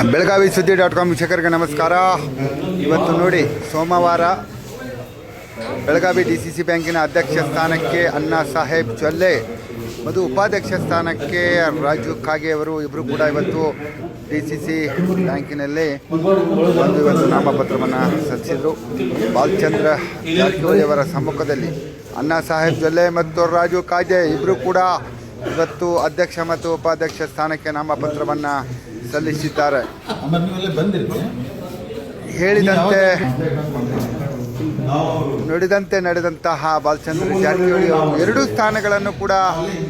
ಬೆಳಗಾವಿ ಸುದ್ದಿ .com ವೀಕ್ಷಕರಿಗೆ ನಮಸ್ಕಾರ. ಇವತ್ತು ನೋಡಿ, ಸೋಮವಾರ ಬೆಳಗಾವಿ DCC ಬ್ಯಾಂಕಿನ ಅಧ್ಯಕ್ಷ ಸ್ಥಾನಕ್ಕೆ ಅಣ್ಣಾ ಸಾಹೇಬ್ ಜೊಲ್ಲೆ ಮತ್ತು ಉಪಾಧ್ಯಕ್ಷ ಸ್ಥಾನಕ್ಕೆ ರಾಜು ಕಾಗೆ ಅವರು ಇಬ್ಬರು ಕೂಡ ಇವತ್ತು DCC ಬ್ಯಾಂಕಿನಲ್ಲಿ ಇವತ್ತು ನಾಮಪತ್ರವನ್ನು ಸಲ್ಲಿಸಿದರು. ಬಾಲಚಂದ್ರ ಜಾರಕಿಹೊಳಿ ಅವರ ಸಮ್ಮುಖದಲ್ಲಿ ಅಣ್ಣಾ ಸಾಹೇಬ್ ಜೊಲ್ಲೆ ಮತ್ತು ರಾಜು ಕಾಗೆ ಇಬ್ಬರು ಕೂಡ ಇವತ್ತು ಅಧ್ಯಕ್ಷ ಮತ್ತು ಉಪಾಧ್ಯಕ್ಷ ಸ್ಥಾನಕ್ಕೆ ನಾಮಪತ್ರವನ್ನು ಸಲ್ಲಿಸಿದ್ದಾರೆ. ಹೇಳಿದಂತೆ ನುಡಿದಂತೆ ನಡೆದಂತಹ ಬಾಲಚಂದ್ರ ಜಾರಕಿಹೊಳಿ ಅವರು ಎರಡೂ ಸ್ಥಾನಗಳನ್ನು ಕೂಡ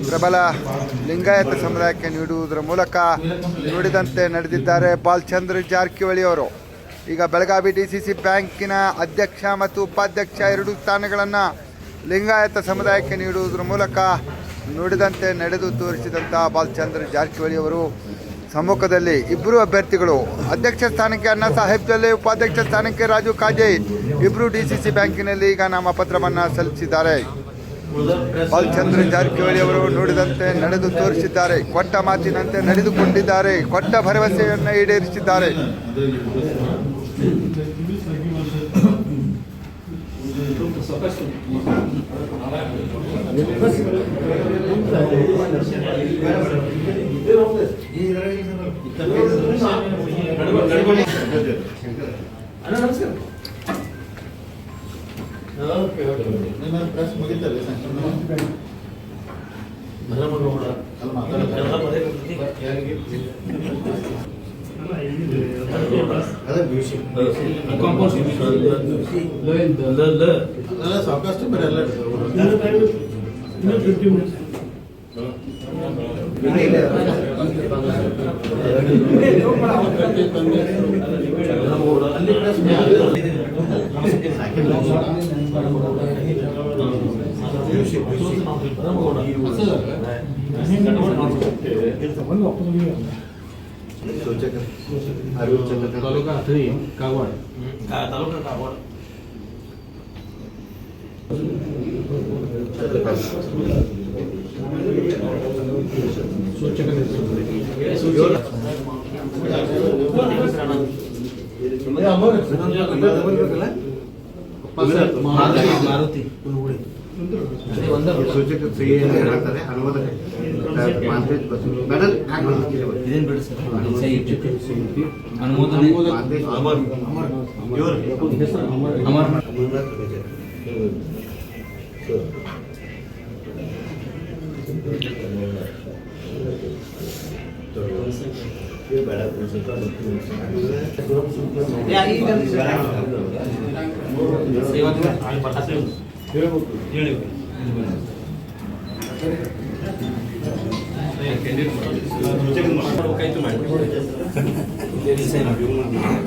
ಪ್ರಬಲ ಲಿಂಗಾಯತ ಸಮುದಾಯಕ್ಕೆ ನೀಡುವುದರ ಮೂಲಕ ನುಡಿದಂತೆ ನಡೆದಿದ್ದಾರೆ ಬಾಲಚಂದ್ರ ಜಾರಕಿಹೊಳಿ ಅವರು. ಈಗ ಬೆಳಗಾವಿ DCC ಬ್ಯಾಂಕಿನ ಅಧ್ಯಕ್ಷ ಮತ್ತು ಉಪಾಧ್ಯಕ್ಷ ಎರಡೂ ಸ್ಥಾನಗಳನ್ನು ಲಿಂಗಾಯತ ಸಮುದಾಯಕ್ಕೆ ನೀಡುವುದರ ಮೂಲಕ ನುಡಿದಂತೆ ನಡೆದು ತೋರಿಸಿದಂತಹ ಬಾಲಚಂದ್ರ ಜಾರಕಿಹೊಳಿ ಅವರು ಸಮ್ಮುಖದಲ್ಲಿ ಇಬ್ಬರು ಅಭ್ಯರ್ಥಿಗಳು ಅಧ್ಯಕ್ಷ ಸ್ಥಾನಕ್ಕೆ ಅಣ್ಣಾ ಸಾಹೇಬ್ ಜೊಲ್ಲೆ, ಉಪಾಧ್ಯಕ್ಷ ಸ್ಥಾನಕ್ಕೆ ರಾಜು ಕಾಗೆ ಇಬ್ಬರು DCC ಬ್ಯಾಂಕಿನಲ್ಲಿ ಈಗ ನಾಮಪತ್ರವನ್ನು ಸಲ್ಲಿಸಿದ್ದಾರೆ. ಬಾಲಚಂದ್ರ ಜಾರಕಿಹೊಳಿ ಅವರು ನುಡಿದಂತೆ ನಡೆದು ತೋರಿಸಿದ್ದಾರೆ, ಕೊಟ್ಟ ಮಾತಿನಂತೆ ನಡೆದುಕೊಂಡಿದ್ದಾರೆ, ಕೊಟ್ಟ ಭರವಸೆಯನ್ನು ಈಡೇರಿಸಿದ್ದಾರೆ. ಮಾರುತಿ ಸೂಚಕ ಹೇಳ್ತಾರೆ ಅನುಮೋದನೆ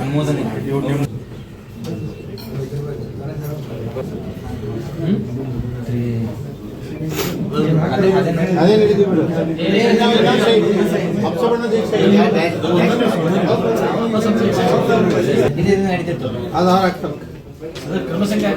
ಅನುಮೋದನೆ ಕ್ರಮಸಂಖ್ಯೆ